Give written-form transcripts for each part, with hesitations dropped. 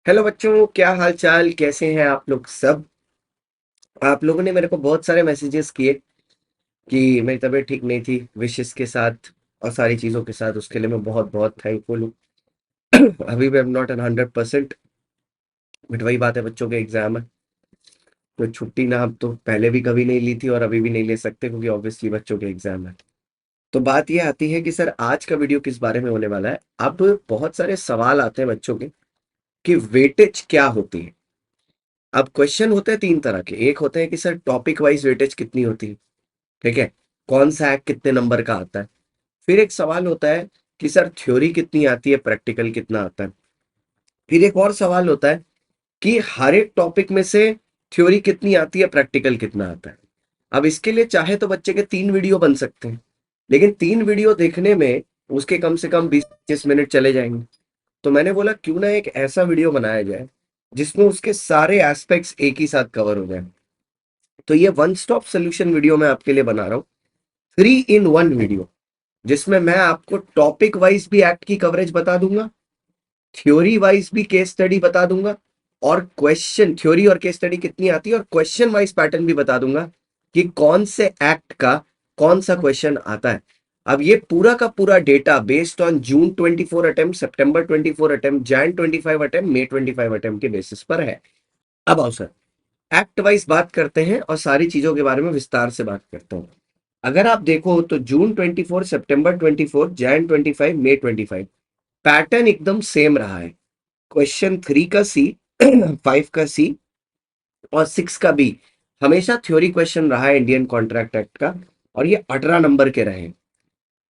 Hello बच्चों, क्या हाल चाल, कैसे हैं आप लोग सब। आप लोगों ने मेरे को बहुत सारे मैसेजेस किए कि मेरी तबीयत ठीक नहीं थी, विशेष के साथ और सारी चीज़ों के साथ। उसके लिए मैं बहुत बहुत थैंकफुल हूँ। अभी भी I am not an 100%, but वही बात है, बच्चों के एग्जाम है तो छुट्टी ना अब तो पहले भी कभी नहीं ली थी और अभी भी नहीं ले सकते, क्योंकि ऑब्वियसली बच्चों के एग्जाम है। तो बात ये आती है कि सर आज का वीडियो किस बारे में होने वाला है। अब बहुत सारे सवाल आते हैं बच्चों के कि वेटेज क्या होती है। अब क्वेश्चन होते हैं तीन तरह के। एक होते हैं कि सर टॉपिक वाइज वेटेज कितनी होती है, ठीक है, कौन सा एक्ट कितने नंबर का आता है। फिर एक सवाल होता है कि सर थ्योरी कितनी आती है, प्रैक्टिकल कितना आता है। फिर एक और सवाल होता है कि हर एक टॉपिक में से थ्योरी कितनी आती है, प्रैक्टिकल कितना आता है। अब इसके लिए चाहे तो बच्चे के 3 वीडियो बन सकते हैं, लेकिन 3 वीडियो देखने में उसके कम से कम 20-25 मिनट चले जाएंगे। तो मैंने बोला क्यों ना एक ऐसा वीडियो बनाया जाए जिसमें उसके सारे एस्पेक्ट्स एक ही साथ कवर हो जाए। तो ये वन स्टॉप सोल्यूशन वीडियो मैं आपके लिए बना रहा हूँ, 3 in 1 वीडियो, जिसमें मैं आपको टॉपिक वाइज भी एक्ट की कवरेज बता दूंगा, थ्योरी वाइज भी केस स्टडी बता दूंगा, और क्वेश्चन थ्योरी और केस स्टडी कितनी आती है और क्वेश्चन वाइज पैटर्न भी बता दूंगा कि कौन से एक्ट का कौन सा क्वेश्चन आता है। अब ये पूरा का पूरा data based on June 24 attempt, सितंबर 24 अटेम्प्ट, जैन 25 अटेम्प्ट, मई 25 अटेम्प्ट के बेसिस पर है। अब आओ सर एक्ट वाइज बात करते हैं और सारी चीजों के बारे में विस्तार से बात करते हैं। अगर आप देखो तो जून 24, सितंबर 24, जैन 25, मई 25 पैटर्न एकदम सेम रहा है। क्वेश्चन 3 का सी, 5 का सी और 6 का बी हमेशा थ्योरी क्वेश्चन रहा है इंडियन कॉन्ट्रैक्ट एक्ट का, और ये 18 नंबर के रहे।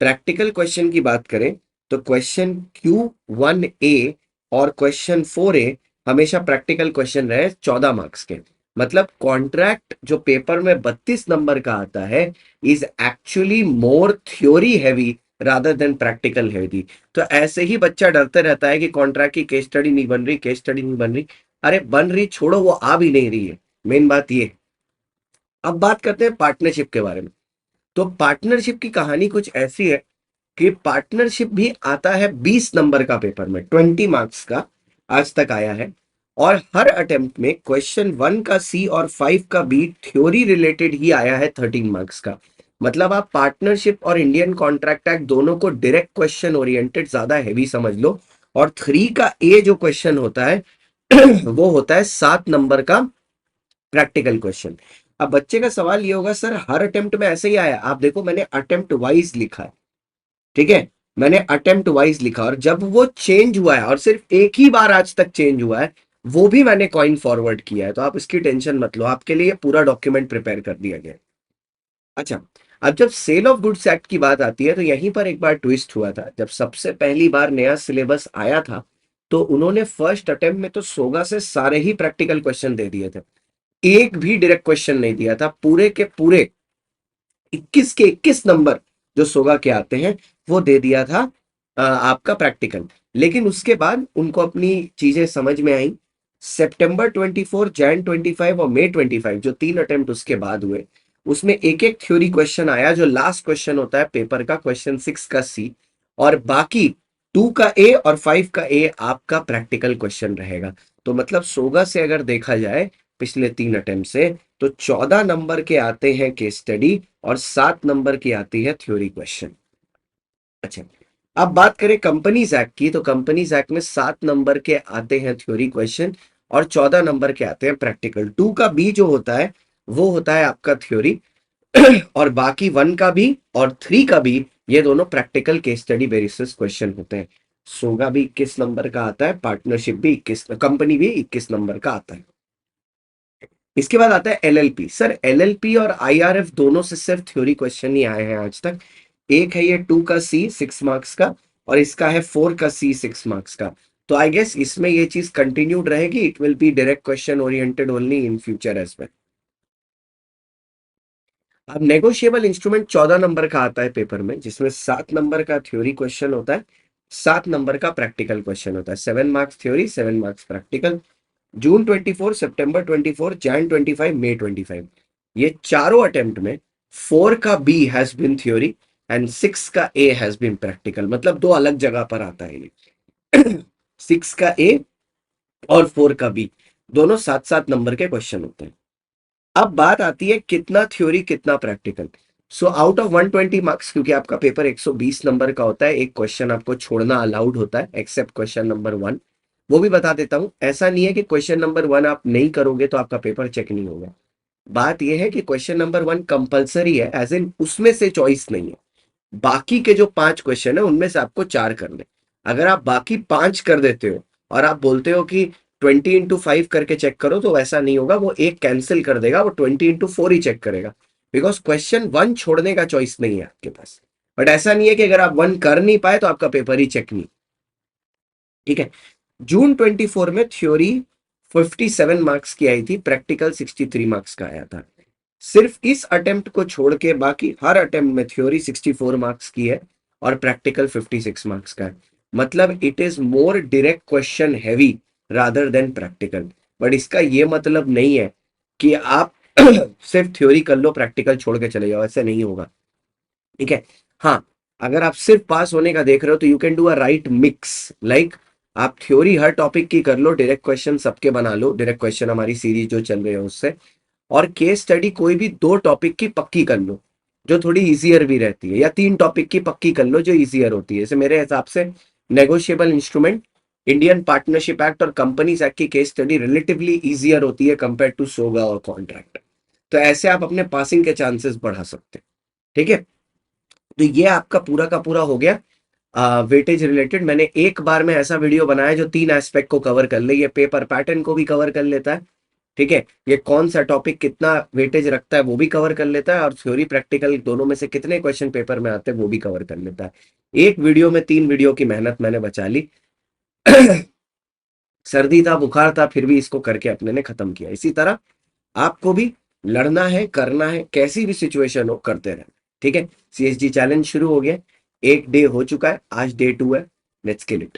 प्रैक्टिकल क्वेश्चन की बात करें तो क्वेश्चन Q1A और क्वेश्चन 4A हमेशा प्रैक्टिकल क्वेश्चन रहे 14 मार्क्स के। मतलब कॉन्ट्रैक्ट जो पेपर में 32 नंबर का आता है is actually more theory heavy rather than practical heavy. तो ऐसे ही बच्चा डरते रहता है कि कॉन्ट्रैक्ट की केस स्टडी नहीं बन रही, केस स्टडी नहीं बन रही। अरे बन रही छोड़ो, वो आ भी नहीं रही है, मेन बात ये। अब बात करते हैं पार्टनरशिप के बारे में। तो पार्टनरशिप की कहानी कुछ ऐसी है कि पार्टनरशिप भी आता है 20 नंबर का पेपर में, 20 मार्क्स का आज तक आया है। और हर अटेम्प्ट में क्वेश्चन 1 का सी और 5 का बी थ्योरी रिलेटेड ही आया है 13 मार्क्स का। मतलब आप पार्टनरशिप और इंडियन कॉन्ट्रैक्ट एक्ट दोनों को डायरेक्ट क्वेश्चन ओरिएंटेड ज्यादा हैवी समझ लो। और 3 का ए जो क्वेश्चन होता है वो होता है 7 नंबर का प्रैक्टिकल क्वेश्चन। अब बच्चे का सवाल ये होगा सर हर अटेम्प्ट में ऐसे ही आया। आप देखो मैंने अटेम्प्ट वाइज लिखा है, ठीक है, मैंने अटेम्प्ट वाइज लिखा, और जब वो चेंज हुआ है और सिर्फ एक ही बार आज तक चेंज हुआ है वो भी मैंने कॉइन फॉरवर्ड किया है। तो आप इसकी टेंशन मत लो, आपके लिए पूरा डॉक्यूमेंट प्रिपेयर कर दिया गया है। अच्छा, अब जब सेल ऑफ गुड्स एक्ट की बात आती है तो यहीं पर एक बार ट्विस्ट हुआ था। जब सबसे पहली बार नया सिलेबस आया था तो उन्होंने फर्स्ट अटेम्प्ट में तो सोगा से सारे ही प्रैक्टिकल क्वेश्चन दे दिए थे, एक भी डायरेक्ट क्वेश्चन नहीं दिया था। पूरे के पूरे 21 के 21 नंबर जो सोगा के आते हैं वो दे दिया था आपका प्रैक्टिकल। लेकिन उसके बाद उनको अपनी चीजें समझ में आई। सितंबर 24, जैन 25 और मई 25 जो 3 अटेम्प्ट उसके बाद हुए, उसमें एक एक थ्योरी क्वेश्चन आया। जो लास्ट क्वेश्चन होता है पेपर का, क्वेश्चन 6 का सी, और बाकी 2 का ए और 5 का ए आपका प्रैक्टिकल क्वेश्चन रहेगा। तो मतलब सोगा से अगर देखा जाए पिछले 3 अटेम्प्ट से, तो 14 नंबर के आते हैं केस स्टडी और 7 नंबर की आती है थ्योरी क्वेश्चन। अच्छा, अब बात करें कंपनीज एक्ट की, तो कंपनीज एक्ट में 7 नंबर के आते हैं थ्योरी क्वेश्चन और 14 नंबर के आते हैं प्रैक्टिकल। 2 का बी जो होता है वो होता है आपका थ्योरी, और बाकी 1 का भी और 3 का भी ये दोनों practical case study basis question होते हैं। सोगा भी 21 नंबर का आता है, पार्टनरशिप भी 21, कंपनी भी 21 नंबर का आता है। इसके बाद आता है एलएलपी। सर एलएलपी और आईआरएफ दोनों से सिर्फ थ्योरी क्वेश्चन ही आए हैं आज तक। एक है ये 2 का सी 6 मार्क्स का, और इसका है 4 का सी 6 मार्क्स का। तो आई गेस इसमें ये चीज कंटिन्यूड रहेगी, it will be direct question oriented only in future as well. अब नेगोशिएबल इंस्ट्रूमेंट 14 नंबर का आता है पेपर में, जिसमें 7 नंबर का थ्योरी क्वेश्चन होता है, 7 नंबर का प्रैक्टिकल क्वेश्चन होता है। 7 marks theory, 7 marks practical. June 24, सितंबर 24, जैन 25, मई 25 ये चारों अटेम्प्ट में 4 का B has been theory and 6 का ए हैज बीन प्रैक्टिकल। मतलब दो अलग जगह पर आता है ये। 6 का ए और 4 का भी, दोनों 7-7 नंबर के क्वेश्चन होते हैं। अब बात आती है कितना थ्योरी कितना practical. So out of 120 marks, क्योंकि आपका पेपर 120 नंबर का होता है, एक क्वेश्चन आपको छोड़ना अलाउड होता है एक्सेप्ट क्वेश्चन नंबर 1। वो भी बता देता हूं, ऐसा नहीं है कि क्वेश्चन नंबर 1 आप नहीं करोगे तो आपका पेपर चेक नहीं होगा। बात यह है कि क्वेश्चन नंबर 1 कंपलसरी है, एज इन उसमें से चॉइस नहीं है। बाकी के जो 5 क्वेश्चन है उनमें से आपको 4 करने। अगर आप बाकी 5 कर देते हो और आप बोलते हो कि 20x5 करके चेक करो, तो वैसा नहीं होगा, वो एक कैंसिल कर देगा, वो 20x4 ही चेक करेगा, बिकॉज क्वेश्चन 1 छोड़ने का चॉइस नहीं है आपके पास। बट ऐसा नहीं है कि अगर आप 1 कर नहीं पाए तो आपका पेपर ही चेक नहीं। ठीक है। जून 24 में थ्योरी 57 मार्क्स की आई थी, प्रैक्टिकल 63 मार्क्स का आया था। सिर्फ इस अटेम्प्ट को छोड़ के बाकी हर अटेम्प्ट में थ्योरी 64 मार्क्स की है और प्रैक्टिकल 56 मार्क्स का है। मतलब it is more direct question heavy rather than practical. But इसका ये मतलब नहीं है कि आप सिर्फ थ्योरी कर लो प्रैक्टिकल छोड़ के चले जाओ, ऐसे नहीं होगा। ठीक है। हाँ, अगर आप सिर्फ पास होने का देख रहे हो तो you can do a right mix, like आप थ्योरी हर टॉपिक की कर लो, डायरेक्ट क्वेश्चन सबके बना लो, डायरेक्ट क्वेश्चन हमारी सीरीज जो चल रही है उससे, और केस स्टडी कोई भी 2 टॉपिक की पक्की कर लो जो थोड़ी इजियर भी रहती है, या 3 टॉपिक की पक्की कर लो जो इजियर होती है। जैसे मेरे हिसाब से negotiable instrument, Indian partnership act और कंपनीज एक्ट की केस स्टडी रिलेटिवली इजियर होती है कंपेयर टू सोगा और कॉन्ट्रैक्ट। तो ऐसे आप अपने पासिंग के चांसेस बढ़ा सकते हैं। ठीक है। तो ये आपका पूरा का पूरा हो गया वेटेज रिलेटेड। मैंने एक बार में ऐसा वीडियो बनाया जो 3 एस्पेक्ट को कवर कर ले, ये पेपर पैटर्न को भी कवर कर लेता है। ठीक है। ये कौन सा टॉपिक कितना वेटेज रखता है वो भी कवर कर लेता है, और थ्योरी प्रैक्टिकल दोनों में से कितने क्वेश्चन पेपर में आते हैं वो भी कवर कर लेता है। एक वीडियो में 3 वीडियो की मेहनत मैंने बचा ली। सर्दी था, बुखार था, फिर भी इसको करके अपने ने खत्म किया। इसी तरह आपको भी लड़ना है, करना है, कैसी भी सिचुएशन हो करते रहना। ठीक है। सीएसजी चैलेंज शुरू हो गया, एक डे हो चुका है, आज डे 2 है। Let's kill it.